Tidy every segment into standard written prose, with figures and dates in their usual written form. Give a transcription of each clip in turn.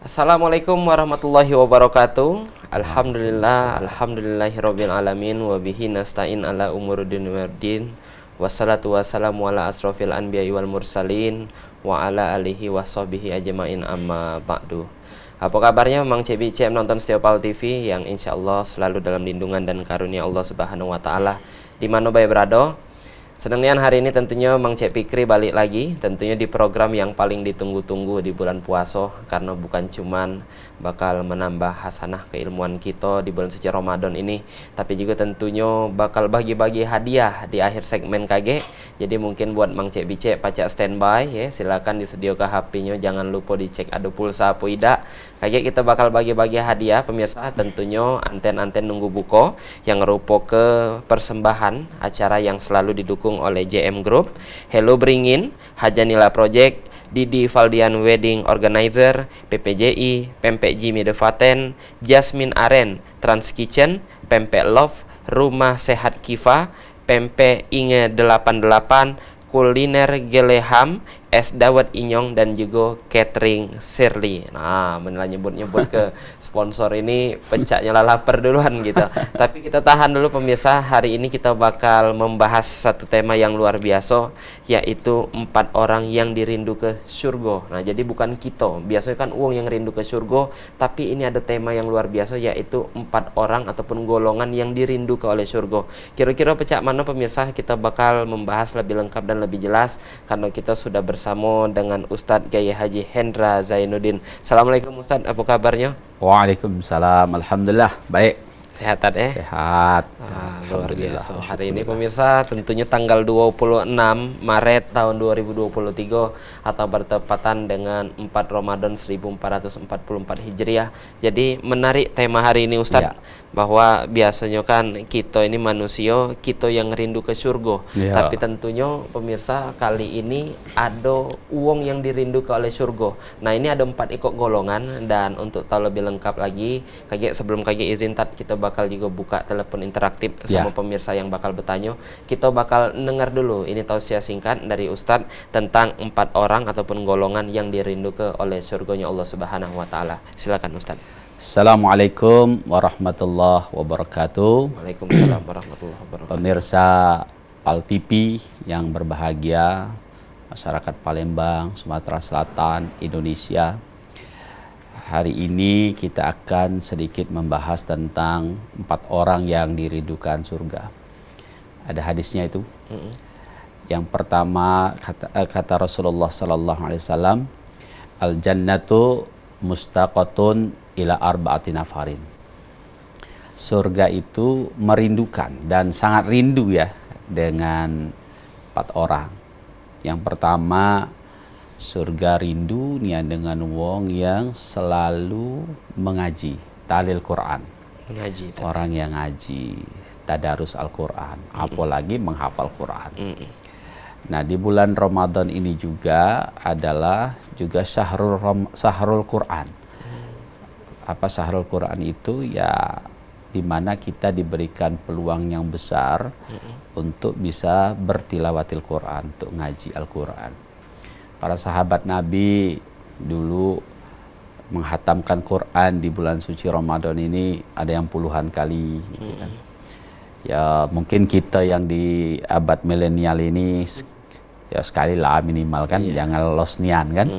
Assalamualaikum warahmatullahi wabarakatuh. Alhamdulillahirabbil alamin wa bihi nasta'in ala umuruddin waddin. Wassalatu wassalamu ala asrofil anbiya'i wal mursalin wa ala alihi washabihi ajmain amma ba'du. Apa kabarnya Mang Cebi CM nonton Setiopal TV yang insyaallah selalu dalam lindungan dan karunia Allah Subhanahu wa taala di mana bae berada. Senangnya hari ini tentunya Mang Cek Fikri balik lagi, tentunya di program yang paling ditunggu-tunggu di bulan puasa, karena bukan cuman bakal menambah hasanah keilmuan kita di bulan suci Ramadan ini, tapi juga tentunya bakal bagi-bagi hadiah di akhir segmen KG. Jadi mungkin buat Mang Cek Bicek pacak standby ya, silakan disediakan HP-nya, jangan lupa dicek ada pulsa apa tidak. KG kita bakal bagi-bagi hadiah pemirsa, tentunya anten-anten nunggu buko yang ngerupo ke persembahan acara yang selalu didukung oleh JM Group, Hello Bringin, Hajanila Project, Didi Valdian Wedding Organizer, PPJI, Pempek Jimmy Devaten, Jasmine Aren, Trans Kitchen, Pempek Love, Rumah Sehat Kifa, Pempek Inge 88, Kuliner Geleham, Es Dawet Inyong, dan juga Catering Shirley. Nah, menelah nyebut-nyebut ke sponsor ini pencaknya lapar duluan gitu. Tapi kita tahan dulu pemirsa, hari ini kita bakal membahas satu tema yang luar biasa, yaitu 4 orang yang dirindu ke surga. Nah, jadi bukan kita, biasanya kan uang yang rindu ke surga, tapi ini ada tema yang luar biasa, yaitu 4 orang ataupun golongan yang dirindu ke oleh surga. Kira-kira pecah mana pemirsa, kita bakal membahas lebih lengkap dan lebih jelas, karena kita sudah bersama dengan Ustadz Kiai Haji Hendra Zainuddin. Assalamualaikum Ustadz, apa kabarnya? Waalaikumsalam, alhamdulillah baik. Sehat ya? Sehat. Luar biasa. Hari ini pemirsa tentunya tanggal 26 Maret tahun 2023 atau bertepatan dengan 4 Ramadan 1444 Hijriah. Jadi menarik tema hari ini Ustadz, bahwa biasanya kan kita ini manusia, kita yang rindu ke surga. Tapi tentunya pemirsa kali ini ada uang yang dirindu ke oleh surga. Nah, ini ada 4 ikut golongan, dan untuk tahu lebih lengkap lagi, sebelum izin kita bakal juga buka telepon interaktif sama pemirsa yang bakal bertanya. Kita bakal dengar dulu ini tausiah singkat dari Ustadz tentang 4 orang ataupun golongan yang dirindu ke oleh surganya Allah Subhanahu wa taala. Silakan Ustadz. Assalamualaikum warahmatullahi wabarakatuh. Waalaikumsalam warahmatullahi wabarakatuh. Pemirsa Pal TV yang berbahagia, masyarakat Palembang, Sumatera Selatan, Indonesia. Hari ini kita akan sedikit membahas tentang 4 orang yang dirindukan surga. Ada hadisnya itu. Yang pertama kata Rasulullah sallallahu alaihi wasallam, al jannatu mustaqatun ila arba'ati nafarin. Surga itu merindukan dan sangat rindu ya dengan 4 orang. Yang pertama, surga rindu nih dengan wong yang selalu mengaji talil Quran. Mengaji. Orang yang ngaji, tadarus Al-Quran, apalagi menghafal Quran. Nah, di bulan Ramadan ini juga adalah juga syahrul Quran. Apa syahrul Quran itu? Ya, di mana kita diberikan peluang yang besar untuk bisa bertilawatil Quran, untuk ngaji Al-Quran. Para sahabat Nabi dulu menghatamkan Quran di bulan suci Ramadan ini ada yang puluhan kali gitu kan. Ya, mungkin kita yang di abad milenial ini ya sekali lah minimal kan, jangan lolos nian kan.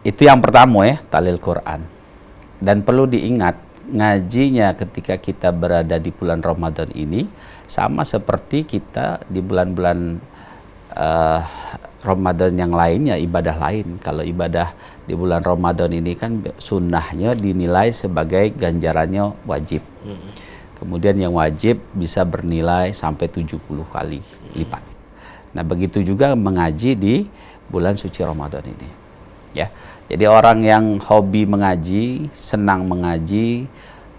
Itu yang pertama ya, talil Quran. Dan perlu diingat, ngajinya ketika kita berada di bulan Ramadan ini sama seperti kita di bulan-bulan Ramadan yang lainnya, ibadah lain. Kalau ibadah di bulan Ramadan ini kan sunnahnya dinilai sebagai ganjarannya wajib. Kemudian yang wajib bisa bernilai sampai 70 kali lipat. Nah, begitu juga mengaji di bulan suci Ramadan ini. Ya. Jadi orang yang hobi mengaji, senang mengaji,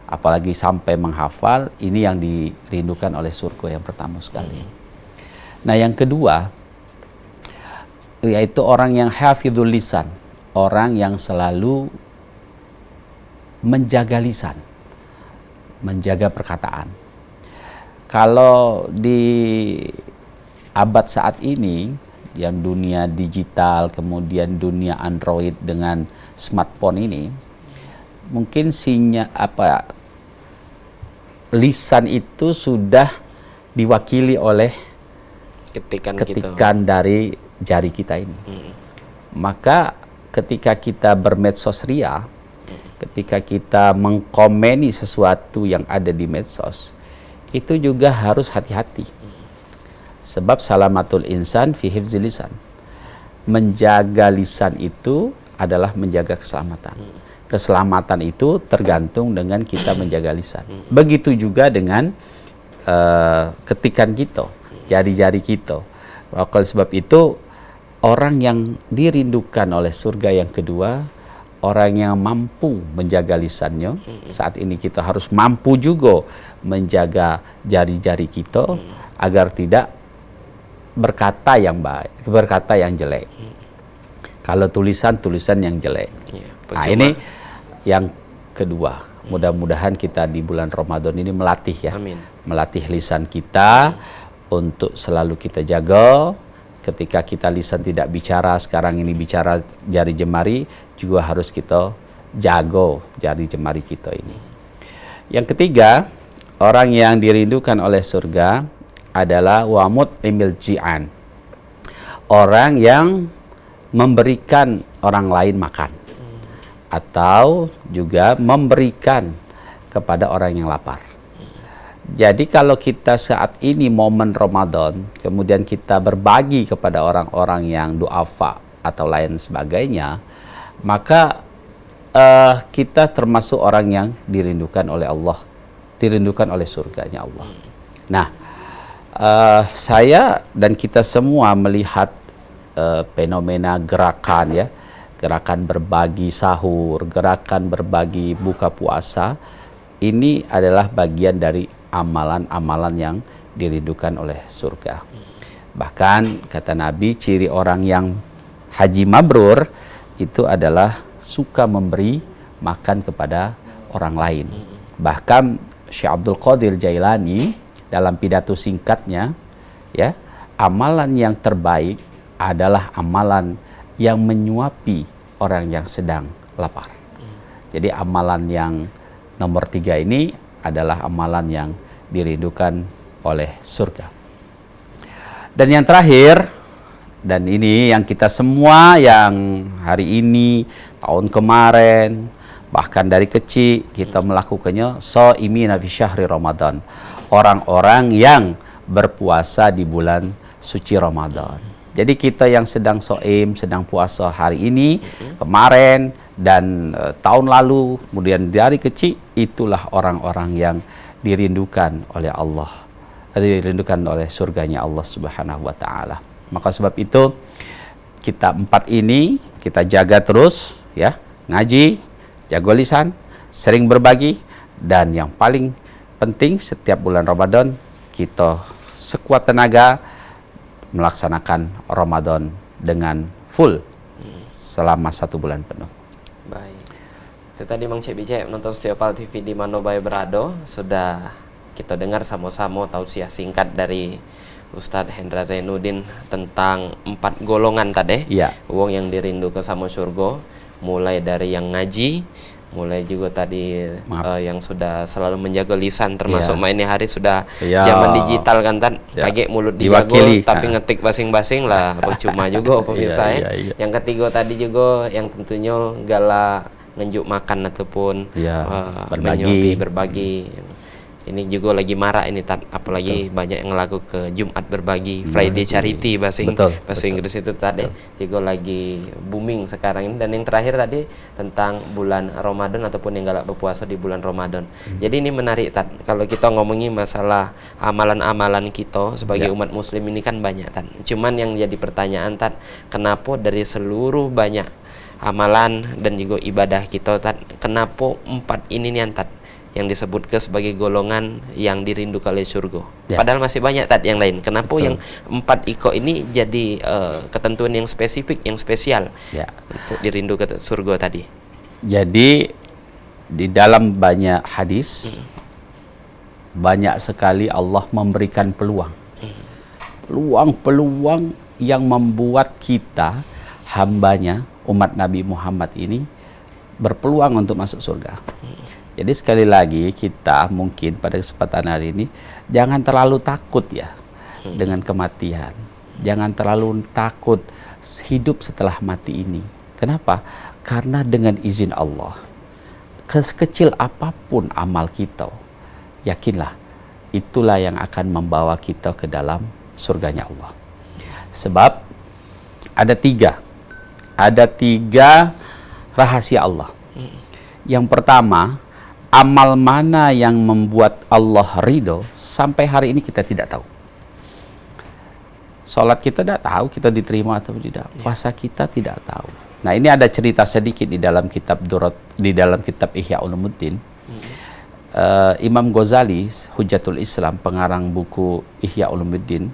apalagi sampai menghafal, ini yang dirindukan oleh surga yang pertama sekali. Nah, yang kedua, yaitu orang yang hafidhul lisan, orang yang selalu menjaga lisan, menjaga perkataan. Kalau di abad saat ini, yang dunia digital, kemudian dunia Android dengan smartphone ini, mungkin lisan itu sudah diwakili oleh ketikan dari jari kita ini. Maka ketika kita bermedsos ria, ketika kita mengkomeni sesuatu yang ada di medsos, itu juga harus hati-hati. Sebab salamatul insan fi hifzil lisan. Menjaga lisan itu adalah menjaga keselamatan. Keselamatan itu tergantung dengan kita menjaga lisan. Begitu juga dengan ketikan kita, jari-jari kita. Oleh sebab itu, orang yang dirindukan oleh surga yang kedua, orang yang mampu menjaga lisannya. Saat ini kita harus mampu juga menjaga jari-jari kita agar tidak berkata yang baik, berkata yang jelek. Kalau tulisan yang jelek. Nah, ini yang kedua. Mudah-mudahan kita di bulan Ramadan ini melatih ya. Amin. Melatih lisan kita untuk selalu kita jaga. Ketika kita lisan tidak bicara, sekarang ini bicara jari jemari, juga harus kita jaga jari jemari kita ini. Yang ketiga, orang yang dirindukan oleh surga adalah wamut imil ji'an. Orang yang memberikan orang lain makan. Atau juga memberikan kepada orang yang lapar. Jadi kalau kita saat ini momen Ramadan, kemudian kita berbagi kepada orang-orang yang du'afa atau lain sebagainya, maka kita termasuk orang yang dirindukan oleh Allah, dirindukan oleh surganya Allah. Nah, saya dan kita semua melihat fenomena gerakan ya, gerakan berbagi sahur, gerakan berbagi buka puasa, ini adalah bagian dari amalan-amalan yang dirindukan oleh surga. Bahkan kata Nabi, ciri orang yang haji mabrur itu adalah suka memberi makan kepada orang lain. Bahkan Syekh Abdul Qadir Jailani dalam pidato singkatnya, ya, amalan yang terbaik adalah amalan yang menyuapi orang yang sedang lapar. Jadi amalan yang nomor 3 ini adalah amalan yang dirindukan oleh surga. Dan yang terakhir, dan ini yang kita semua yang hari ini, tahun kemarin, bahkan dari kecil kita melakukannya, shaimina fi syahri Ramadan. Orang-orang yang berpuasa di bulan suci Ramadan. Jadi kita yang sedang shaim, sedang puasa hari ini, kemarin, dan tahun lalu, kemudian dari kecil, itulah orang-orang yang dirindukan oleh Allah, dirindukan oleh surganya Allah Subhanahu wa Ta'ala. Maka sebab itu kita 4 ini kita jaga terus ya, ngaji, jaga lisan, sering berbagi, dan yang paling penting setiap bulan Ramadan kita sekuat tenaga melaksanakan Ramadan dengan full selama 1 bulan penuh. Baik. Itu tadi Mang Cek Bicek nonton Setiapal TV di Mano Bae Berado, sudah kita dengar sama-sama tausiah singkat dari Ustadz Hendra Zainuddin tentang 4 golongan tadi. Iya. Wong yang dirindu ke sama surga, mulai dari yang ngaji, mulai juga tadi yang sudah selalu menjaga lisan, termasuk ini hari sudah zaman digital kan tan, kaget mulut dijago tapi ngetik basing-basing lah percuma juga pemirsa ya. Yang ketiga tadi juga yang tentunya gala ngenjuk makan ataupun berbagi. Ini juga lagi marak ini apalagi banyak yang ngelaku ke Jumat berbagi, Friday Charity bahasa Inggris itu tadi juga lagi booming sekarang ini. Dan yang terakhir tadi tentang bulan Ramadan ataupun yang galak berpuasa di bulan Ramadan. Jadi ini menarik kalau kita ngomongin masalah amalan-amalan kita sebagai umat muslim ini kan banyak Cuman yang jadi pertanyaan kenapa dari seluruh banyak amalan dan juga ibadah kita kenapa 4 ini nih yang disebut sebagai golongan yang dirindukan oleh surga. Padahal masih banyak yang lain. Kenapa yang 4 iko ini jadi ketentuan yang spesifik, yang spesial untuk dirindu ke surga tadi? Jadi di dalam banyak hadis banyak sekali Allah memberikan peluang yang membuat kita, hambanya, umat Nabi Muhammad ini berpeluang untuk masuk surga. Jadi sekali lagi kita mungkin pada kesempatan hari ini jangan terlalu takut ya dengan kematian. Jangan terlalu takut hidup setelah mati ini. Kenapa? Karena dengan izin Allah, sekecil apapun amal kita, yakinlah itulah yang akan membawa kita ke dalam surganya Allah. Sebab ada tiga rahasia Allah. Yang pertama, amal mana yang membuat Allah ridho sampai hari ini kita tidak tahu. Salat kita tidak tahu kita diterima atau tidak. Puasa kita tidak tahu. Nah, ini ada cerita sedikit di dalam kitab Ihya Ulumuddin. Imam Ghazali, Hujjatul Islam, pengarang buku Ihya Ulumuddin,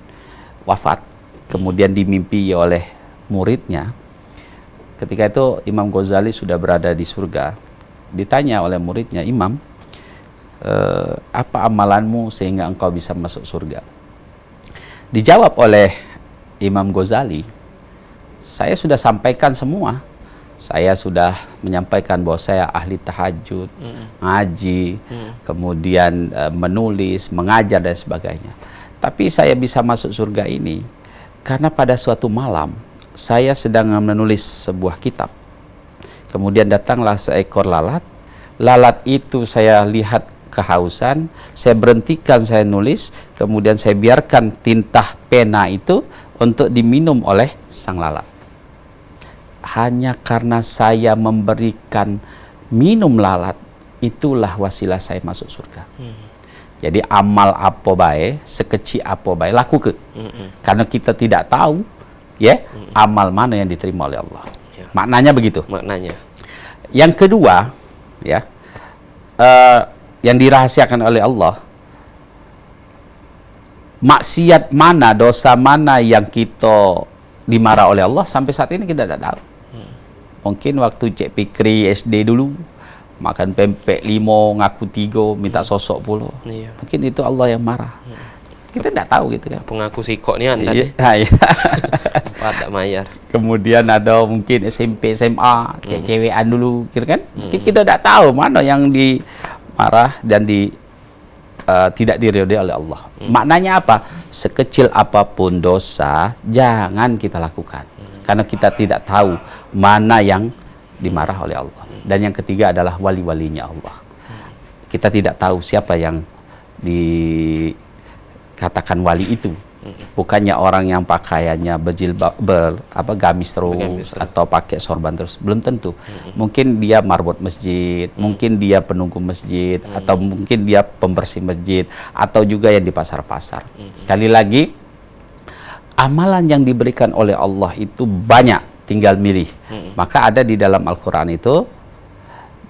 wafat. Kemudian dimimpi oleh muridnya. Ketika itu Imam Ghazali sudah berada di surga. Ditanya oleh muridnya, Imam, apa amalanmu sehingga engkau bisa masuk surga? Dijawab oleh Imam Ghazali, saya sudah sampaikan semua. Saya sudah menyampaikan bahwa saya ahli tahajud, ngaji, kemudian menulis, mengajar dan sebagainya. Tapi saya bisa masuk surga ini karena pada suatu malam saya sedang menulis sebuah kitab. Kemudian datanglah seekor lalat. Lalat itu saya lihat kehausan, saya berhentikan, saya nulis, kemudian saya biarkan tinta pena itu untuk diminum oleh sang lalat. Hanya karena saya memberikan minum lalat, itulah wasilah saya masuk surga. Jadi amal apa baik, sekecil apa baik, laku ke. Karena kita tidak tahu ya amal mana yang diterima oleh Allah. Maknanya begitu. Maknanya. Yang kedua, ya, yang dirahasiakan oleh Allah, maksiat mana, dosa mana yang kita dimarah oleh Allah sampai saat ini kita tidak tahu. Mungkin waktu Cek Fikri SD dulu makan pempek 5, ngaku 3, minta sosok pula. Mungkin itu Allah yang marah. Kita tidak tahu gitu kan. Pengaku sikok ni anda Iya. Pada mayar. Kemudian ada mungkin SMP, SMA, cewek-cewekan dulu, kira kan? Mungkin kita tidak tahu mana yang dimarah dan tidak diridhoi oleh Allah. Maknanya apa? Sekecil apapun dosa, jangan kita lakukan. Karena kita tidak tahu mana yang dimarah oleh Allah. Dan yang ketiga adalah wali-walinya Allah. Kita tidak tahu siapa yang dikatakan wali itu. Bukannya orang yang pakaiannya berjilbab, gamis terus atau pakai sorban terus, belum tentu. Mungkin dia marbot masjid, mungkin dia penunggu masjid, atau mungkin dia pembersih masjid, atau juga yang di pasar-pasar. Sekali lagi, amalan yang diberikan oleh Allah itu banyak, tinggal milih. Maka ada di dalam Al-Quran itu,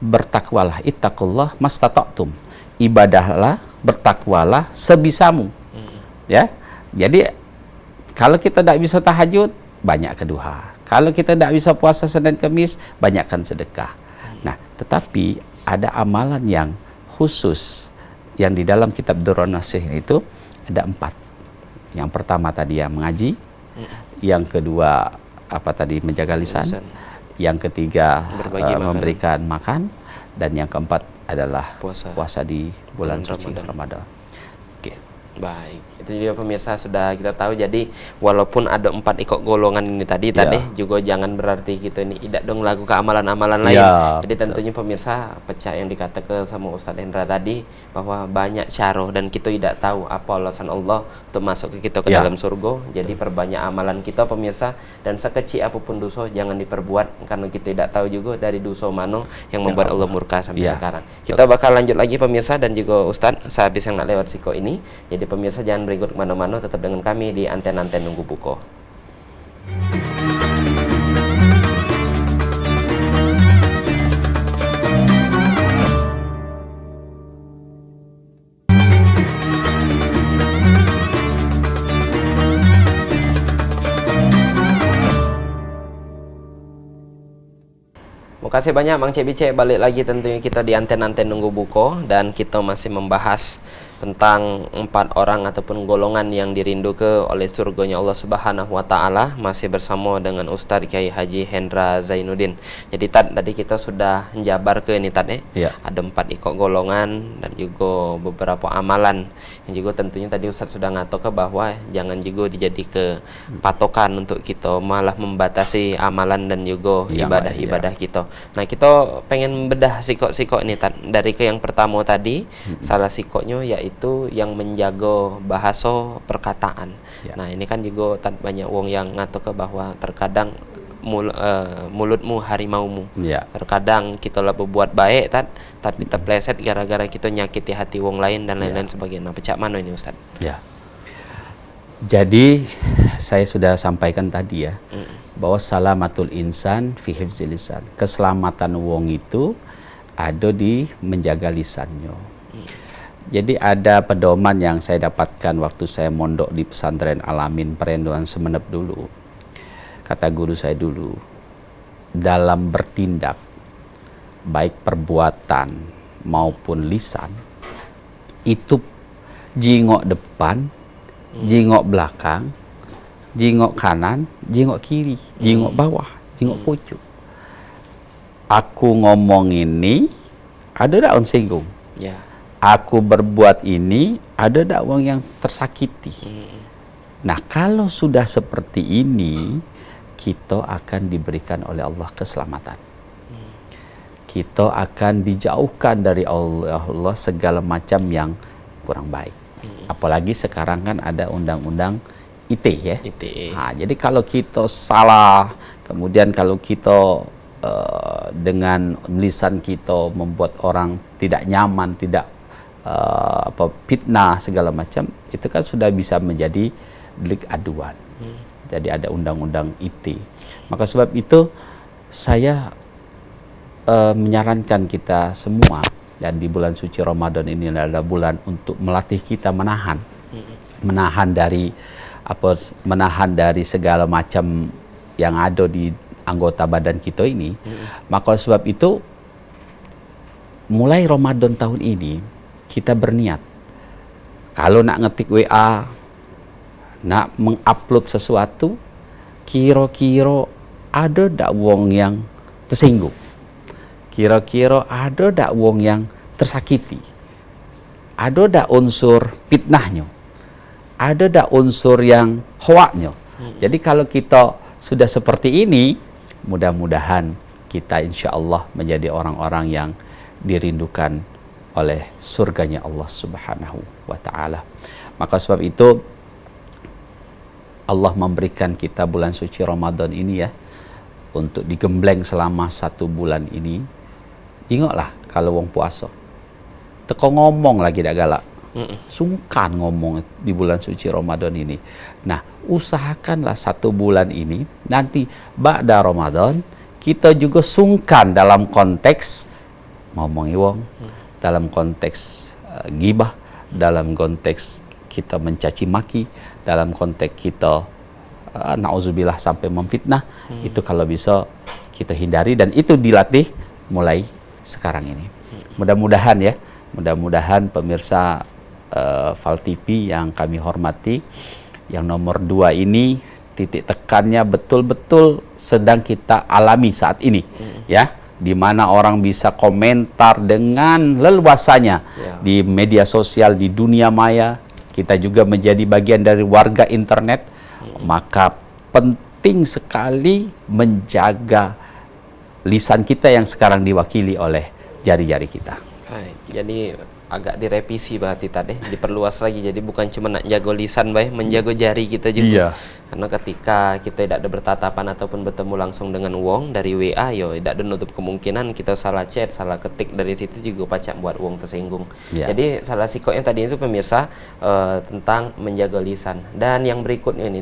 bertakwalah, ittaqullah mastata'tum, ibadahlah, bertakwalah sebisamu. Ya. Jadi kalau kita tidak bisa tahajud, banyak duha. Kalau kita tidak bisa puasa Senin Kamis, banyakkan sedekah. Nah, tetapi ada amalan yang khusus yang di dalam kitab Durrun Nasihin itu ada 4. Yang pertama tadi yang mengaji, yang kedua menjaga lisan, yang ketiga memberikan makan, dan yang keempat adalah puasa di bulan suci Ramadan. Baik, itu juga pemirsa sudah kita tahu. Jadi walaupun ada 4 ikut golongan ini tadi juga jangan berarti kita ini tidak dong melakukan amalan-amalan lain. Jadi tentunya pemirsa percaya yang dikatakan sama Ustadz Hendra tadi, bahwa banyak cara dan kita tidak tahu apa alasan Allah untuk masuk ke kita ke dalam surga. Jadi perbanyak amalan kita pemirsa, dan sekecil apapun dosa jangan diperbuat, karena kita tidak tahu juga dari dosa mana yang membuat Allah murka sampai sekarang. Kita bakal lanjut lagi pemirsa dan juga Ustadz sehabis yang nak lewat siko ini. Jadi pemirsa jangan berikut kemana-mana, tetap dengan kami di Anten-Anten Nunggu Buko. Makasih banyak Bang Cek Bice, balik lagi tentunya kita di Anten-Anten Nunggu Buko, dan kita masih membahas tentang 4 orang ataupun golongan yang dirindukan oleh surganya Allah Subhanahu wa taala, masih bersama dengan Ustadz Kiai Haji Hendra Zainuddin. Jadi tadi kita sudah menjabar ke ini Ya. ada 4 ikut golongan dan juga beberapa amalan yang juga tentunya tadi Ustadz sudah ngatok ke bahwa jangan juga dijadi ke patokan untuk kita malah membatasi amalan dan juga Ya, ibadah-ibadah kita. Nah, kita pengen bedah sikok-sikok ini dari ke yang pertama tadi, salah sikoknya yaitu yang menjaga bahasa perkataan. Ya. Nah, ini kan juga banyak wong yang ngatok ke bahwa terkadang mulutmu harimaumu. Ya. Terkadang kita lah berbuat baik tapi terpleset gara-gara kita nyakiti hati wong lain dan lain-lain sebagainya. Nah, pecah mana ini Ustaz? Ya. Jadi saya sudah sampaikan tadi ya, bahwa salamatul insan fi hifzil lisan. Keselamatan wong itu ada di menjaga lisannya. Jadi ada pedoman yang saya dapatkan waktu saya mondok di pesantren Alamin Perendoan Semenep dulu. Kata guru saya dulu, dalam bertindak, baik perbuatan maupun lisan, itu jingok depan, jingok belakang, jingok kanan, jingok kiri, jingok bawah, jingok pucuk. Aku ngomong ini, ada tak orang singgung? Ya. Aku berbuat ini, ada tak orang yang tersakiti? Nah, kalau sudah seperti ini, kita akan diberikan oleh Allah keselamatan. Kita akan dijauhkan dari Allah segala macam yang kurang baik. Apalagi sekarang kan ada undang-undang ITE ya. ITE. Nah, jadi kalau kita salah, kemudian kalau kita dengan lisan kita membuat orang tidak nyaman, tidak fitnah segala macam, itu kan sudah bisa menjadi delik aduan. Jadi ada undang-undang ITE. Maka sebab itu saya menyarankan kita semua, dan di bulan suci Ramadan ini adalah bulan untuk melatih kita menahan dari segala macam yang ada di anggota badan kita ini. Maka sebab itu mulai Ramadan tahun ini kita berniat, kalau nak ngetik WA, nak mengupload sesuatu, kira-kira ada tak wong yang tersinggung? Kira-kira ada tak wong yang tersakiti? Ada tak unsur fitnahnya? Ada tak unsur yang hoaknya? Jadi kalau kita sudah seperti ini, mudah-mudahan kita insya Allah menjadi orang-orang yang dirindukan oleh surganya Allah Subhanahu wa ta'ala. Maka sebab itu Allah memberikan kita bulan suci Ramadan ini ya, untuk digembleng selama 1 bulan ini. Jingoklah kalau wong puasa, teko ngomong lagi dak galak, sungkan ngomong di bulan suci Ramadan ini. Nah, usahakanlah 1 bulan ini, nanti ba'da Ramadan kita juga sungkan dalam konteks ngomongi wong, dalam konteks ghibah, dalam konteks kita mencaci maki, dalam konteks kita na'udzubillah sampai memfitnah. Itu kalau bisa kita hindari, dan itu dilatih mulai sekarang ini. Mudah-mudahan ya, mudah-mudahan pemirsa Val TV yang kami hormati, yang nomor 2 ini titik tekannya betul-betul sedang kita alami saat ini ya, di mana orang bisa komentar dengan leluasanya di media sosial, di dunia maya. Kita juga menjadi bagian dari warga internet, maka penting sekali menjaga lisan kita yang sekarang diwakili oleh jari-jari kita. Jadi agak direvisi berarti tadi, diperluas lagi. Jadi bukan cuma nak jago lisan, menjaga jari kita juga. Iya. Karena ketika kita tidak ada bertatapan ataupun bertemu langsung dengan wong dari WA, tidak ada nutup kemungkinan kita salah chat, salah ketik, dari situ juga pacak buat wong tersinggung. Iya. Jadi salah sikoknya tadi itu pemirsa tentang menjaga lisan. Dan yang berikutnya ini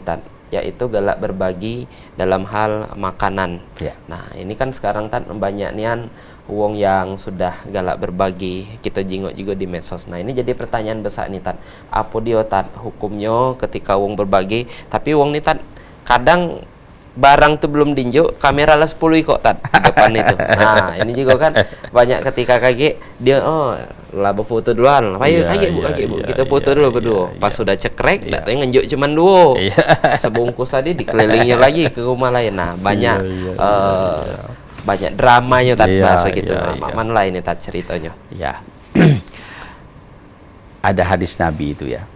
yaitu galak berbagi dalam hal makanan. Iya. Nah, ini kan sekarang banyak nian wong yang sudah galak berbagi, kita jingok juga di medsos. Nah, ini jadi pertanyaan besar nih apa dia hukumnya ketika wong berbagi, tapi wong nih kadang barang tuh belum dinjuk, kamera lah 10 kok tat di depan itu. Nah, ini juga kan banyak ketika kaget dia lah foto duluan. Ayo kaget Bu. Kita foto dulu berdua. Pas sudah cekrek, dak tahu ngenjuk cuman dua. Sebungkus tadi dikelilingnya lagi ke rumah lain. Nah, banyak banyak dramanya tat bahasa gitu. Mana lah ini tat ceritanya. Ya. Ada hadis Nabi itu ya.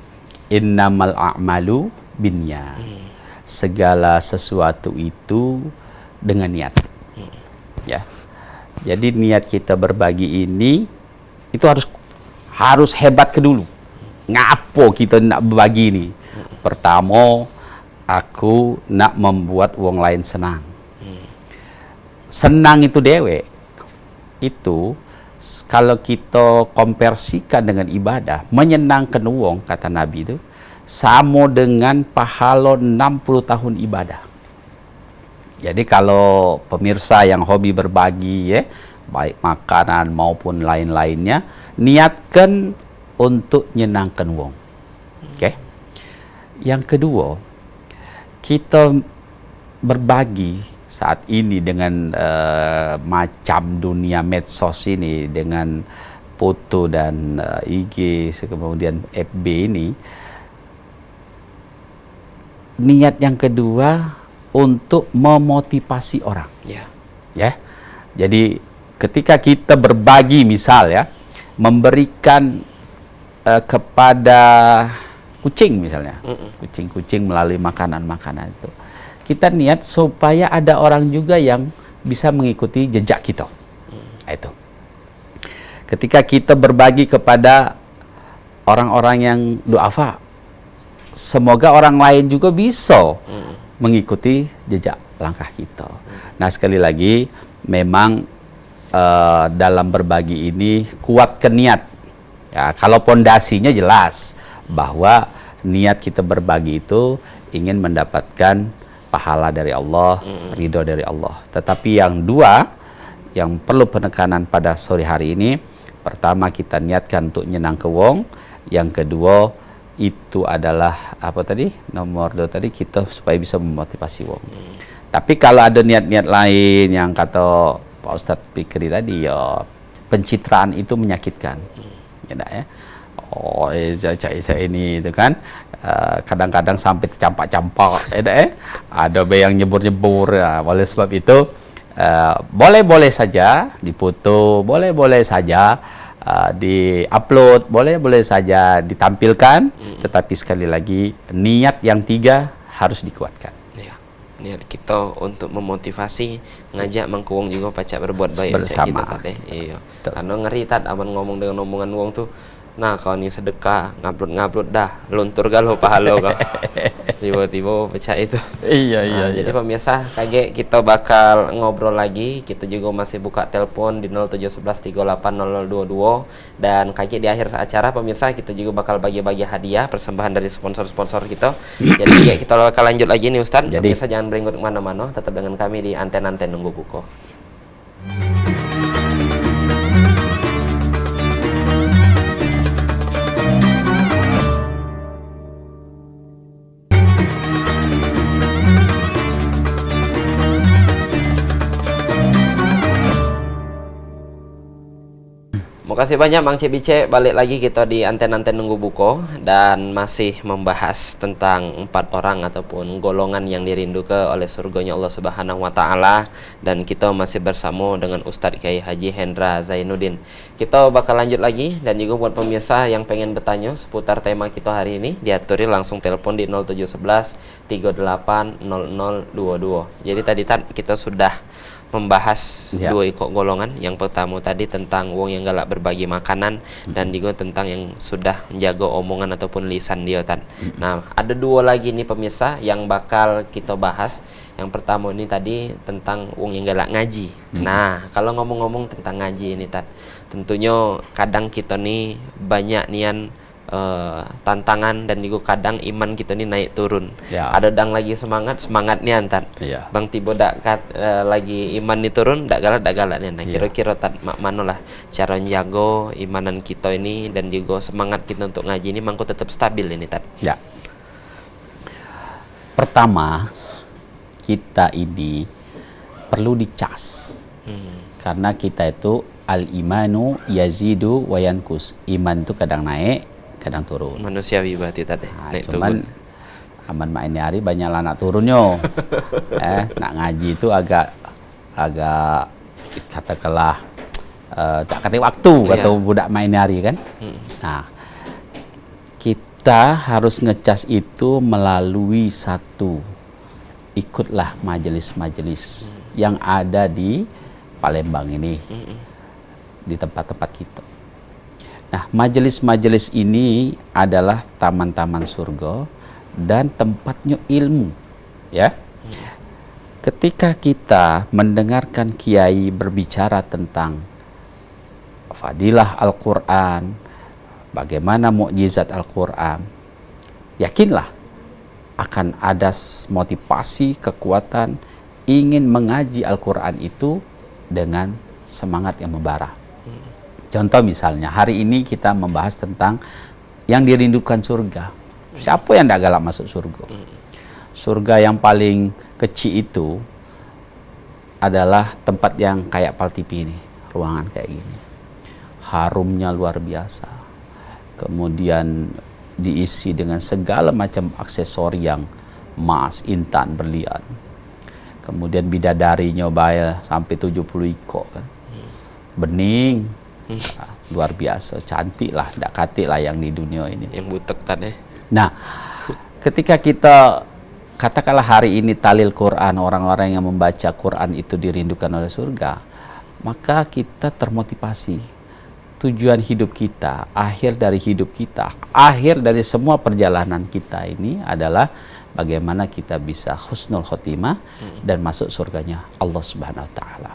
Innamal a'malu binniyat. Segala sesuatu itu dengan niat. Ya. Jadi niat kita berbagi ini itu harus hebat ke dulu. Ngapo kita nak berbagi ini? Pertama, aku nak membuat wong lain senang. Senang itu dewe. Itu kalau kita konversikan dengan ibadah, menyenangkan wong, kata Nabi itu sama dengan pahala 60 tahun ibadah. Jadi kalau pemirsa yang hobi berbagi ya, baik makanan maupun lain-lainnya, niatkan untuk nyenangkan wong. Oke. Yang kedua, kita berbagi saat ini dengan macam dunia medsos ini, dengan foto dan IG, kemudian FB ini, niat yang kedua untuk memotivasi orang. Ya. Jadi ketika kita berbagi, misal ya, memberikan kepada kucing misalnya, kucing-kucing melalui makanan-makanan itu, kita niat supaya ada orang juga yang bisa mengikuti jejak kita. Itu. Ketika kita berbagi kepada orang-orang yang duafa, semoga orang lain juga bisa mengikuti jejak langkah kita. Nah, sekali lagi, memang dalam berbagi ini kuatkan niat. Ya, kalau pondasinya jelas bahwa niat kita berbagi itu ingin mendapatkan pahala dari Allah, ridho dari Allah. Tetapi yang dua, yang perlu penekanan pada sore hari ini, pertama kita niatkan untuk nyenang ke wong, yang kedua itu adalah apa tadi, nomor 2 tadi, kita supaya bisa memotivasi wong. Tapi kalau ada niat-niat lain yang kata Pak Ustadz Fikri tadi, ya pencitraan itu menyakitkan. Ya. Saya ini itu kan kadang-kadang sampai campak-campak, ada yang nyebur-nyebur. Ya. Oleh sebab itu boleh-boleh saja difoto, boleh-boleh saja di-upload, boleh-boleh saja ditampilkan, tetapi sekali lagi niat yang 3 harus dikuatkan. Ya. Niat kita untuk memotivasi, ngajak mangkuwong juga pacak berbuat baik bersama. Iya. Karena ngeri tat aman ngomong dengan omongan wong tuh. Nah, kalau ini sedekah, ngupload dah, luntur galau pahalo kau. Tiba-tiba pecah itu. Iya. Jadi pemirsa, kaget kita bakal ngobrol lagi. Kita juga masih buka telepon di 0711380022. Dan kaget di akhir acara pemirsa, kita juga bakal bagi-bagi hadiah persembahan dari sponsor-sponsor kita. Jadi kita bakal lanjut lagi nih Ustaz. Pemirsa jangan berengut kemana-mana, tetap dengan kami di Anten-Anten Nunggu Buko. Makasih banyak Mang Cebice, balik lagi kita di Anten-Anten Nunggu Buko dan masih membahas tentang 4 orang ataupun golongan yang dirindukan oleh surganya Allah Subhanahu wa taala, dan kita masih bersama dengan Ustadz Kiai Haji Hendra Zainuddin. Kita bakal lanjut lagi, dan juga buat pemirsa yang pengen bertanya seputar tema kita hari ini, diaturi langsung telepon di 0711 380022. Jadi tadi kita sudah membahas 2 golongan. Yang pertama tadi tentang wong yang galak berbagi makanan, dan juga tentang yang sudah menjaga omongan ataupun lisan dia tan. Nah, ada 2 lagi nih pemirsa yang bakal kita bahas. Yang pertama ini tadi tentang wong yang galak ngaji. Nah, kalau ngomong-ngomong tentang ngaji ini tan, tentunya kadang kita nih banyak nian tantangan, dan juga kadang iman kita nih naik turun. Ada dang lagi semangatnya antan. Bang tiba dak lagi iman nih turun, dak galak nih. Nah, kira-kira tan mana lah cara njago imanan kita ini dan juga semangat kita untuk ngaji ini mangko tetap stabil ini tan. Ya. Pertama, kita ini perlu dicas. Karena kita itu al-imanu yazidu wa yankus. Iman itu kadang naik, kadang turun. Manusiawi berarti tadi. Nah, Naik cuman turun. aman mak ini hari banyak lah nak turunnya. Nak ngaji itu agak katakanlah tak kata waktu kata budak main hari kan. Nah, kita harus ngecas itu melalui satu, ikutlah majelis-majelis yang ada di Palembang ini, di tempat-tempat kita. Nah, majelis-majelis ini adalah taman-taman surga dan tempatnya ilmu, ya. Ketika kita mendengarkan kiai berbicara tentang fadilah Al-Quran, bagaimana mukjizat Al-Quran, yakinlah akan ada motivasi, kekuatan ingin mengaji Al-Quran itu dengan semangat yang membara. Contoh misalnya, hari ini kita membahas tentang yang dirindukan surga. Siapa yang tidak galak masuk surga? Surga yang paling kecil itu adalah tempat yang kayak Pal TV ini, ruangan kayak gini. Harumnya luar biasa. Kemudian diisi dengan segala macam aksesori yang emas, intan, berlian. Kemudian bidadarinya bayar sampai 70 ekor kan. Bening. Nah, luar biasa, cantik lah, tidak katik lah yang di dunia ini. Yang butek tadi. Nah, ketika kita katakanlah hari ini talil Quran, orang-orang yang membaca Quran itu dirindukan oleh surga, maka kita termotivasi. Tujuan hidup kita, akhir dari hidup kita, akhir dari semua perjalanan kita ini adalah bagaimana kita bisa husnul khotimah dan masuk surganya Allah Subhanahu wa taala.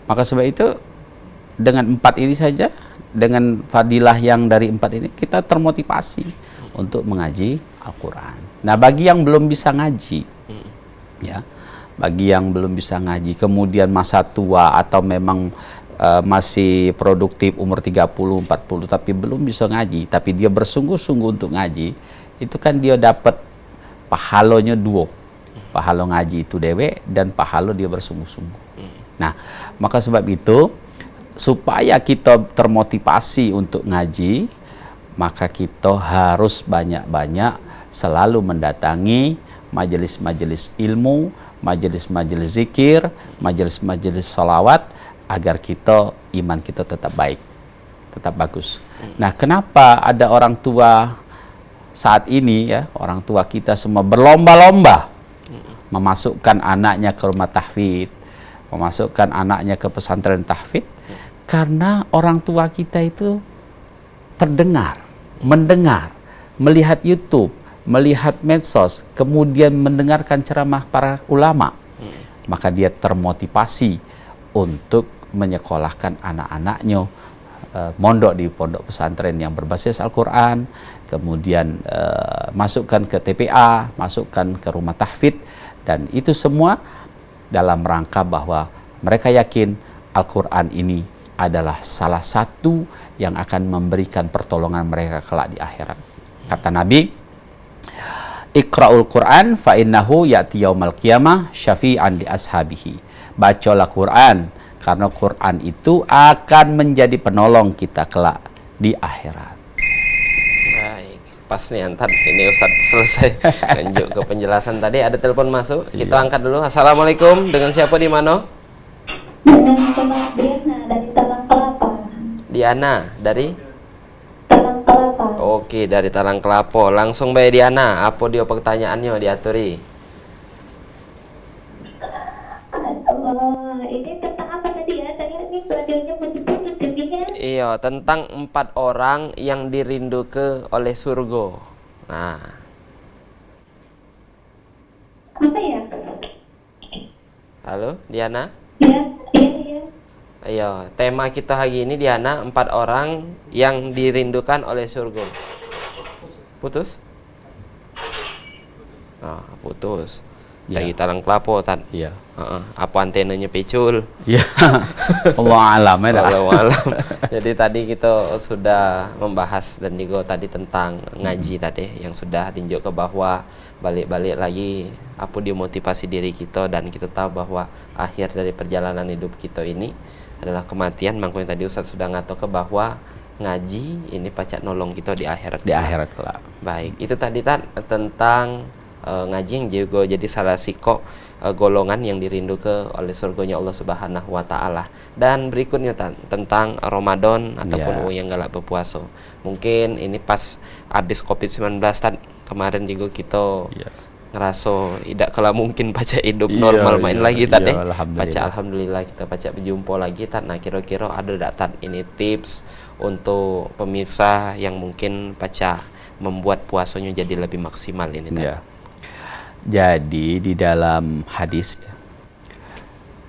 Maka sebab itu dengan 4 ini saja, dengan fadilah yang dari 4 ini kita termotivasi untuk mengaji Al-Quran. Nah, bagi yang belum bisa ngaji, ya, bagi yang belum bisa ngaji, kemudian masa tua atau memang masih produktif umur 30, 40 tapi belum bisa ngaji, tapi dia bersungguh-sungguh untuk ngaji, itu kan dia dapat pahalonya 2. Pahalo ngaji itu dewe dan pahalo dia bersungguh-sungguh. Nah, maka sebab itu supaya kita termotivasi untuk ngaji, maka kita harus banyak-banyak selalu mendatangi majelis-majelis ilmu, majelis-majelis zikir, majelis-majelis salawat, agar kita iman kita tetap baik, tetap bagus. Nah, kenapa ada orang tua saat ini, ya, orang tua kita semua berlomba-lomba memasukkan anaknya ke rumah tahfidz, memasukkan anaknya ke pesantren tahfidz, karena orang tua kita itu terdengar, mendengar, melihat YouTube, melihat medsos, kemudian mendengarkan ceramah para ulama, maka dia termotivasi untuk menyekolahkan anak-anaknya mondok di pondok pesantren yang berbasis Al-Quran, kemudian masukkan ke TPA, masukkan ke rumah tahfidz, dan itu semua dalam rangka bahwa mereka yakin Al-Quran ini adalah salah satu yang akan memberikan pertolongan mereka kelak di akhirat. Kata Nabi, Iqra'ul Quran fa innahu ya'ti yaumal qiyamah syafi'an li ashabihi. Bacalah Quran, karena Quran itu akan menjadi penolong kita kelak di akhirat. Baik, pas nih Antan. Ini Ustadz selesai lanjut ke penjelasan tadi. Ada telepon masuk, kita angkat dulu. Assalamualaikum, dengan siapa di mana? Dengan Diana dari Talang Kelapa. Diana dari? Talang Kelapa. Oke, dari Talang Kelapo. Langsung Mbak Diana, apa dia pertanyaannya diaturi? Ini tentang apa tadi ya? Saya ini radionya putus-putus jadinya. Iya, tentang 4 orang yang dirindukan oleh surga. Nah, Apa ya? halo Diana? Ya, iya. Ayo, tema kita hari ini Diana, 4 orang yang dirindukan oleh surga. Putus? Ah, putus. Ya. lagi talang kelapo Tad. Iya. Apa antenanya pecul? Iya. Allah alam ya. Wallahu alam. Jadi tadi kita sudah membahas dan juga tadi tentang ngaji tadi yang sudah tinjau ke bahwa balik-balik lagi apa dia motivasi diri kita, dan kita tahu bahwa akhir dari perjalanan hidup kita ini adalah kematian. Makanya tadi Ustaz sudah ngato ke bahwa ngaji ini pacak nolong kita di akhirat. Di akhirat kelak. Baik, itu tadi tentang ngaji yang juga jadi salah siko golongan yang dirindu ke oleh surganya Allah Subhanahu wa taala. Dan berikutnya tentang Ramadan ataupun yang galak berpuasa. Mungkin ini pas habis Covid-19 kemarin juga kita ngerasa tidak kala mungkin baca hidup normal main lagi tadi. Baca alhamdulillah kita baca berjumpa lagi Tad. Nah, kira-kira ada tak ini tips untuk pemirsa yang mungkin baca membuat puasanya jadi lebih maksimal ini Tad. Jadi di dalam hadis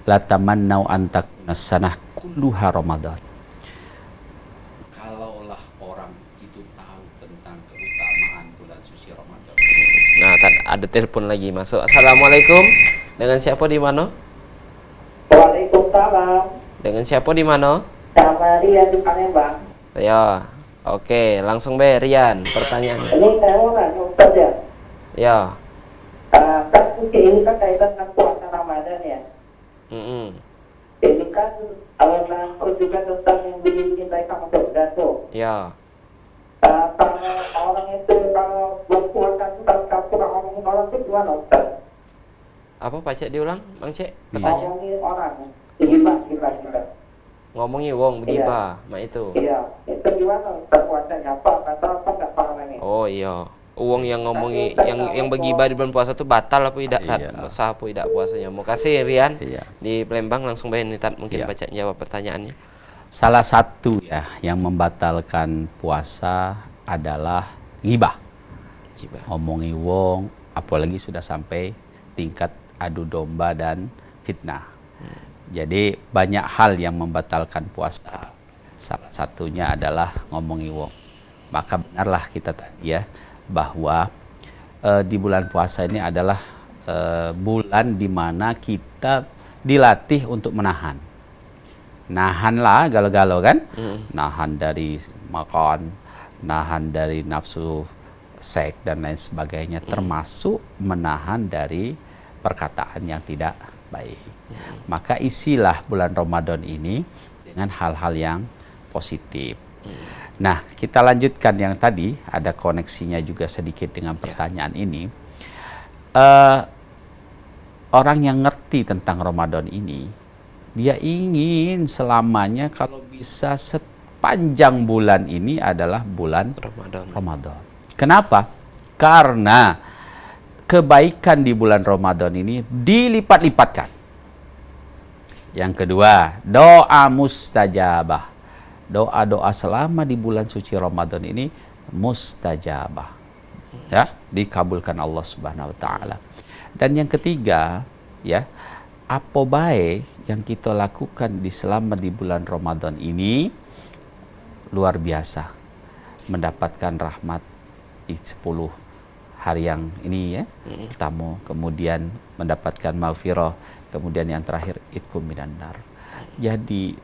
la tamannau an takuna sanah kulluha Ramadan. Kalaulah orang itu tahu tentang keutamaan bulan suci Ramadan. Nah, ada telepon lagi masuk. Assalamualaikum. Dengan siapa di mana? Waalaikumsalam. Dengan siapa di mana? Sama Rian di Palembang. Ya. Oke, langsung Rian, pertanyaannya. Ini saya mau nanya Ustaz ya. Ya. Kan ini kan kaitan dengan puasa Ramadan ya. Ini kan aku juga tentang yang dicintai sama surga tuh. Ya. Kalau orang itu kalau berpuasa itu kalau kurang ngomongin orang itu gimana Ustaz? Apa Pak Cek diulang, Bang Cek? Pertanyaan. Ngomongin orang, gimana? Ngomongin wong begibah, mak itu. Iya, itu gimana Ustaz puasanya? Apa nggak paham ini? Oh iya. Uang yang ngomongi yang begibah di bulan puasa itu batal apa tidak Tad? Sah apa tidak puasanya? Mau kasih Rian di Palembang langsung bayar nih Tad, mungkin baca jawab pertanyaannya. Salah satu yang membatalkan puasa adalah ghibah. Ngomongi wong, apalagi sudah sampai tingkat adu domba dan fitnah. Jadi banyak hal yang membatalkan puasa. Salah satunya adalah ngomongi wong. Maka benarlah kita tadi bahwa di bulan puasa ini adalah bulan di mana kita dilatih untuk menahan. Nahanlah galau-galau kan? Nahan dari makan, nahan dari nafsu seks dan lain sebagainya, termasuk menahan dari perkataan yang tidak baik. Maka isilah bulan Ramadan ini dengan hal-hal yang positif. Nah, kita lanjutkan yang tadi, ada koneksinya juga sedikit dengan pertanyaan ini. Orang yang ngerti tentang Ramadan ini, dia ingin selamanya kalau bisa sepanjang bulan ini adalah bulan Ramadan. Kenapa? Karena kebaikan di bulan Ramadan ini dilipat-lipatkan. Yang kedua, doa mustajabah. Doa-doa selama di bulan suci Ramadan ini mustajabah. Ya, dikabulkan Allah Subhanahu wa taala. Dan yang ketiga, apa baik yang kita lakukan selama di bulan Ramadan ini luar biasa. Mendapatkan rahmat di 10 hari yang ini pertama, kemudian mendapatkan maghfirah, kemudian yang terakhir itqum minan nar. Jadi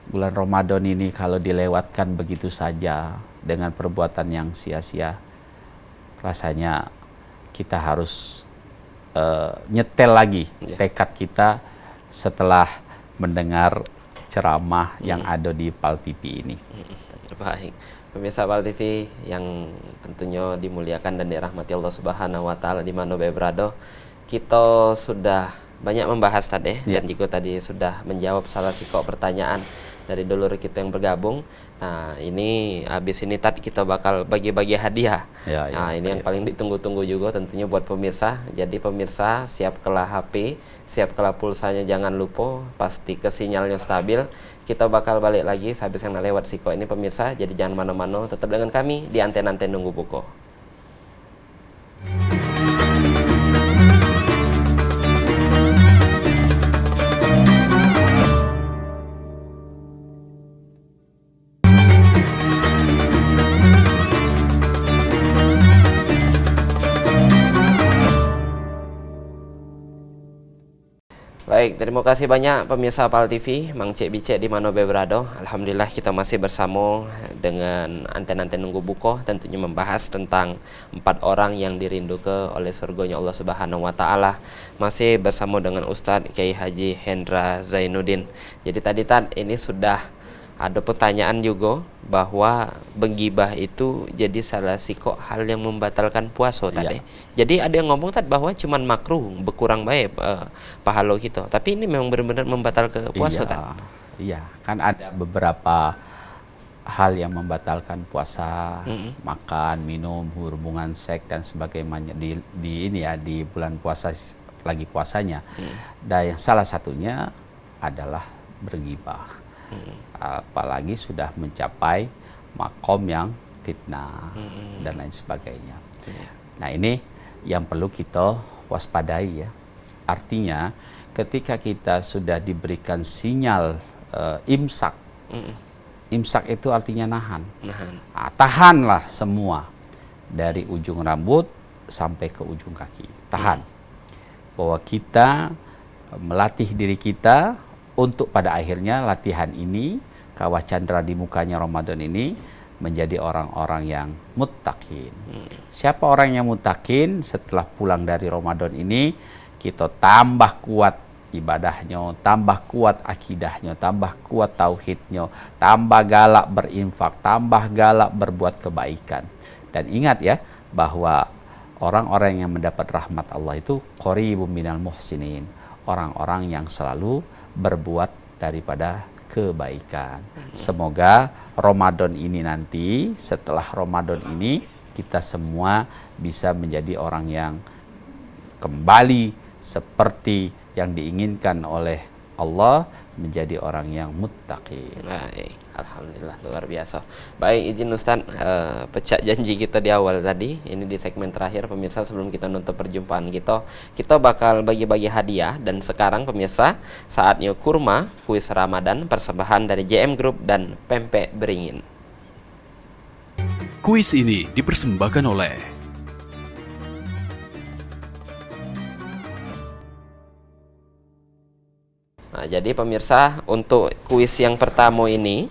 bulan Ramadan ini kalau dilewatkan begitu saja dengan perbuatan yang sia-sia, rasanya kita harus nyetel lagi tekad kita setelah mendengar ceramah yang ada di PAL TV ini. Baik, pemirsa PAL TV yang tentunya dimuliakan dan dirahmati Allah Subhanahu wa taala, di mana berada, kita sudah banyak membahas tadi dan juga tadi sudah menjawab salah satu pertanyaan dari dulur kita yang bergabung. Nah, ini habis ini tadi kita bakal bagi-bagi hadiah. Nah, ini yang paling ditunggu-tunggu juga tentunya buat pemirsa. Jadi pemirsa, siapkanlah HP, siapkanlah pulsanya, jangan lupa, pasti ke sinyalnya stabil. Kita bakal balik lagi habis yang lewat siko ini pemirsa. Jadi jangan mana-mana, tetap dengan kami di Anten-Anten Nunggu Buko. Baik, terima kasih banyak pemirsa Pal TV, Mang Cek Bicek di Mano Bebrado. Alhamdulillah kita masih bersama dengan Anten-Anten Nunggu Buko, tentunya membahas tentang 4 orang yang dirindukan oleh surganya Allah Subhanahu wa taala. Masih bersama dengan Ustadz Kiai Haji Hendra Zainuddin. Jadi tadi ini sudah ada pertanyaan juga bahwa menggibah itu jadi salah kok hal yang membatalkan puasa tadi. Jadi ada yang ngomong tadi bahwa cuman makruh, berkurang baik pahala kita. Tapi ini memang benar-benar membatalkan puasa tadi. Iya, kan ada beberapa hal yang membatalkan puasa, makan, minum, hubungan seks dan sebagainya di bulan puasa lagi puasanya. Dan yang salah satunya adalah bergibah. Apalagi sudah mencapai makom yang fitnah dan lain sebagainya. Nah, ini yang perlu kita waspadai ya. Artinya ketika kita sudah diberikan sinyal imsak. Imsak itu artinya nahan. Nah, tahanlah semua dari ujung rambut sampai ke ujung kaki. Tahan. Bahwa kita melatih diri kita untuk pada akhirnya latihan ini, kawah candra di mukanya Ramadan ini menjadi orang-orang yang muttaqin. Siapa orang yang muttaqin setelah pulang dari Ramadan ini, kita tambah kuat ibadahnya, tambah kuat akidahnya, tambah kuat tauhidnya, tambah galak berinfak, tambah galak berbuat kebaikan. Dan ingat ya, bahwa orang-orang yang mendapat rahmat Allah itu qaribun minal muhsinin, orang-orang yang selalu berbuat daripada kebaikan. Semoga Ramadan ini nanti, setelah Ramadan ini, kita semua bisa menjadi orang yang kembali seperti yang diinginkan oleh Allah, menjadi orang yang muttaqin. Baik, alhamdulillah luar biasa. Baik, izin Ustaz pecah janji kita di awal tadi. Ini di segmen terakhir pemirsa, sebelum kita nutup perjumpaan kita bakal bagi-bagi hadiah. Dan sekarang pemirsa, saatnya kurma kuis Ramadan persembahan dari JM Group dan Pempek Beringin. Kuis ini dipersembahkan oleh Nah, jadi pemirsa, untuk kuis yang pertama ini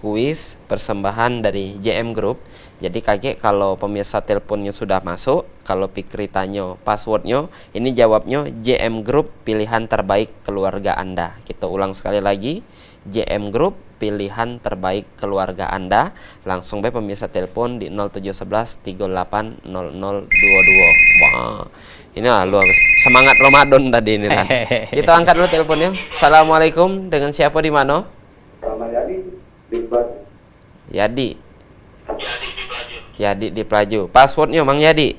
kuis persembahan dari JM Group. Jadi kakek kalau pemirsa teleponnya sudah masuk, kalau Fikri tanya passwordnya, ini jawabnya JM Group pilihan terbaik keluarga Anda. Kita ulang sekali lagi, JM Group pilihan terbaik keluarga Anda. Langsung baik pemirsa telepon di 0711 380022. Wah. Ini luar semangat Ramadan tadi ini kan. Kita angkat dulu teleponnya. Assalamualaikum, dengan siapa di mana? Yadi. Yadi di Pelaju. Passwordnya Mang Yadi.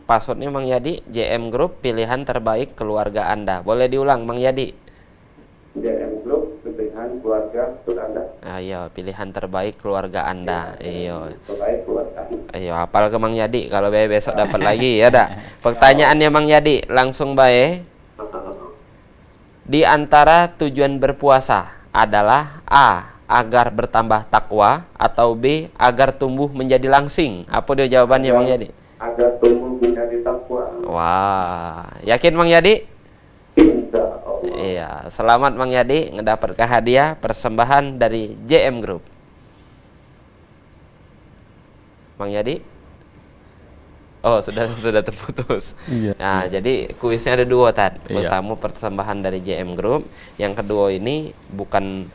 Passwordnya Mang Yadi, JM Group pilihan terbaik keluarga Anda. Boleh diulang Mang Yadi? JM Group pilihan keluarga Anda. Ayo, pilihan terbaik keluarga Anda. Iyo. Terbaik keluarga. Ayo, hafal ke Mang Yadi. Kalau besok dapat lagi ya dak. Pertanyaannya Mang Yadi, langsung bae. Di antara tujuan berpuasa adalah A, agar bertambah takwa, atau B, agar tumbuh menjadi langsing. Apa dia jawabannya Mang Yadi? Agar tumbuh menjadi takwa. Wah, yakin Mang Yadi? Insya Allah. Iya, selamat Mang Yadi mendapatkan hadiah persembahan dari JM Group. Mang Yadi? Oh, sudah terputus. Iya. Nah, jadi kuisnya ada 2 Tad. Iya. Pertama persembahan dari JM Group, yang kedua ini bukan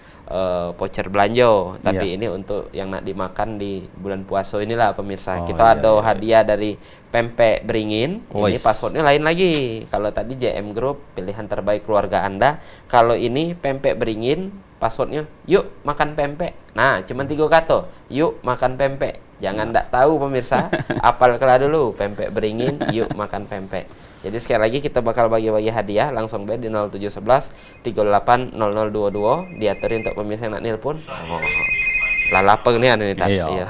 voucher belanja, tapi ini untuk yang nak dimakan di bulan puasa inilah pemirsa. Kita ada hadiah dari Pempek Beringin. Ini passwordnya lain lagi. Kalau tadi JM Group pilihan terbaik keluarga Anda, kalau ini Pempek Beringin passwordnya yuk makan pempek. Nah, cuma 3 kata. Yuk makan pempek. Jangan ndak tahu pemirsa, apal kala dulu Pempek Beringin, yuk makan pempek. Jadi sekali lagi kita bakal bagi-bagi hadiah langsung di 0711 380022 diaturin untuk pemirsa yang nak nelpon. Oh, lah lapar nih anu tadi. Iya.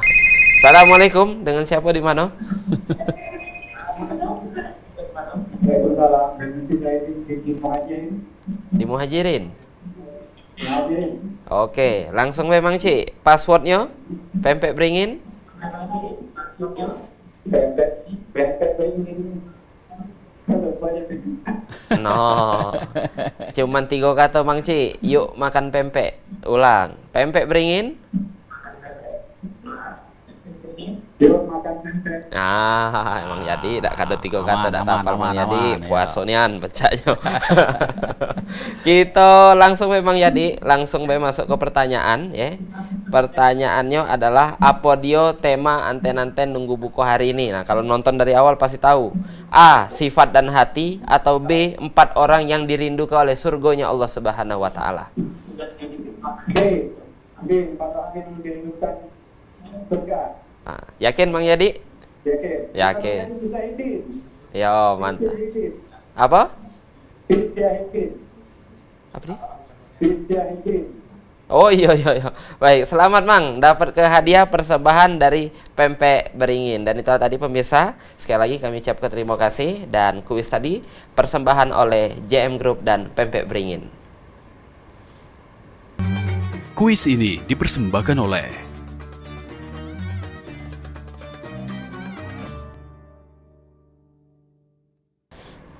Assalamualaikum, dengan siapa di mana? Di Muhajirin. Oke, langsung memang Ci. Passwordnya Pempek Beringin. No. Cuman 3 kata Mang Ci. Yuk makan pempek. Ulang. Pempek beringin. Yuk makan pempek. Emang jadi tak kada 3 kata tak aman, tapal Mang aman, Yadi. aman, Puasonian pecahnya. Kita langsung Mang Yadi, langsung masuk ke pertanyaan ya. Pertanyaannya adalah apa dia tema anten-anten nunggu buku hari ini. Nah, kalau nonton dari awal pasti tahu. A. Sifat dan hati, atau B. 4 orang yang dirindukan oleh surganya Allah Subhanahu wa taala. B. 4 orang yang dirindukan surga. Nah, yakin Mang Yadi? Yakin. Yo, mantap. Apa? Apa nih? Oh iya. Baik, selamat Mang, dapat ke hadiah persembahan dari pempek beringin. Dan itu tadi pemirsa, sekali lagi kami ucapkan terima kasih. Dan kuis tadi persembahan oleh JM Group dan pempek beringin. Kuis ini dipersembahkan oleh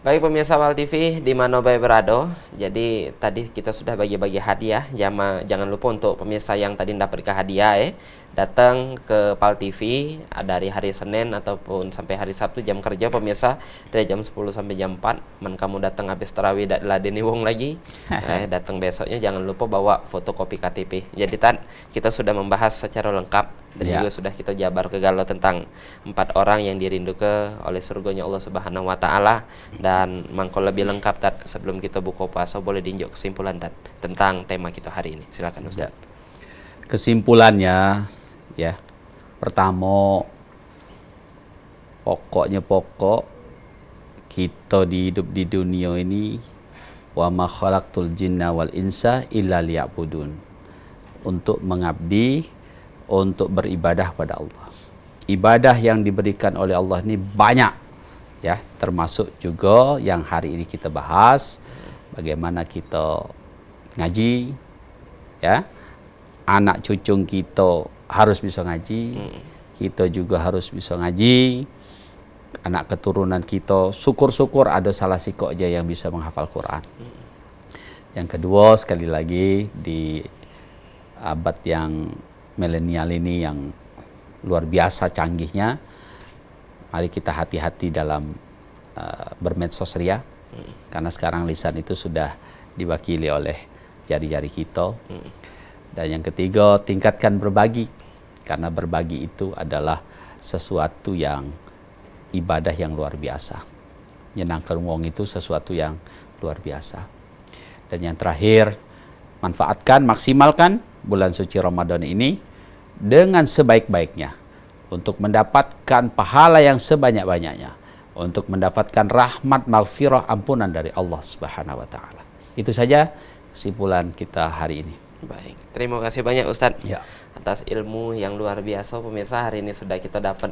Baik pemirsa Wal TV di mana bae berado. Jadi tadi kita sudah bagi-bagi hadiah. Jangan lupa untuk pemirsa yang tadi dapat ke hadiah datang ke Pal TV dari hari Senin ataupun sampai hari Sabtu jam kerja pemirsa dari jam 10 sampai jam 4. Man kamu datang habis tarawih dak ladeni wong lagi. Datang besoknya jangan lupa bawa fotokopi KTP. Jadi kita sudah membahas secara lengkap dan juga sudah kita jabar ke galau tentang 4 orang yang dirindukan oleh surganya Allah Subhanahu wa taala. Dan mangko lebih lengkap sebelum kita buka puasa boleh diinjak kesimpulan tentang tema kita hari ini. Silakan Ustaz. Kesimpulannya ya, pertama pokok kita hidup di dunia ini, wa ma khalaqtul jinna wal insa illa liya'budun, untuk mengabdi, untuk beribadah pada Allah. Ibadah yang diberikan oleh Allah ini banyak ya, termasuk juga yang hari ini kita bahas, bagaimana kita ngaji ya, anak cucu kita harus bisa ngaji, kita juga harus bisa ngaji, anak keturunan kita syukur-syukur ada salah sikok aja yang bisa menghafal Quran. Yang kedua, sekali lagi di abad yang milenial ini yang luar biasa canggihnya, mari kita hati-hati dalam bermedsos ria, karena sekarang lisan itu sudah diwakili oleh jari-jari kita. Dan yang ketiga, tingkatkan berbagi, karena berbagi itu adalah sesuatu yang ibadah yang luar biasa. Nyenangkan wong itu sesuatu yang luar biasa. Dan yang terakhir, manfaatkan, maksimalkan bulan suci Ramadan ini dengan sebaik-baiknya untuk mendapatkan pahala yang sebanyak-banyaknya, untuk mendapatkan rahmat, maghfirah, ampunan dari Allah Subhanahu wa taala. Itu saja kesimpulan kita hari ini. Baik, terima kasih banyak Ustadz atas ilmu yang luar biasa. Pemirsa, hari ini sudah kita dapat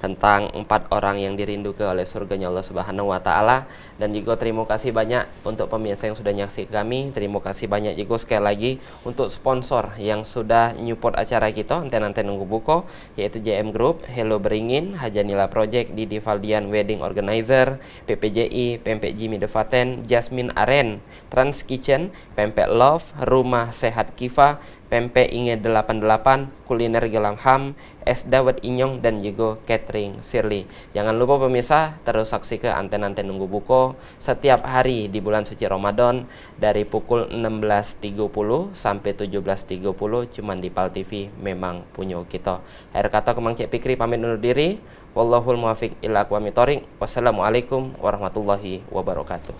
tentang 4 orang yang dirindukan oleh surganya Allah Subhanahu wa taala. Dan juga terima kasih banyak untuk pemirsa yang sudah nyaksikan kami. Terima kasih banyak juga sekali lagi untuk sponsor yang sudah nyupport acara kita Anten-Anten Nunggu Buko, yaitu JM Group, Hello Beringin, Hajanila Project, Didi Valdian Wedding Organizer, PPJI, Pempek Jimmy Devaten, Jasmine Aren, Trans Kitchen, Pempek Love, Rumah Sehat Kifa, Pempek Inge 88, Kuliner Gelang Ham, Es Dawet Inyong, dan juga Catering Sirli. Jangan lupa pemirsa terus saksikan Anten-Anten Nunggu Buko setiap hari di bulan suci Ramadan dari pukul 16.30 sampai 17.30 cuman di Pal TV, memang punya kita. Akhir kata Kemang Cek Pikri pamit undur diri. Wallahul muwaffiq ila aqwamit thoriq. Wassalamualaikum warahmatullahi wabarakatuh.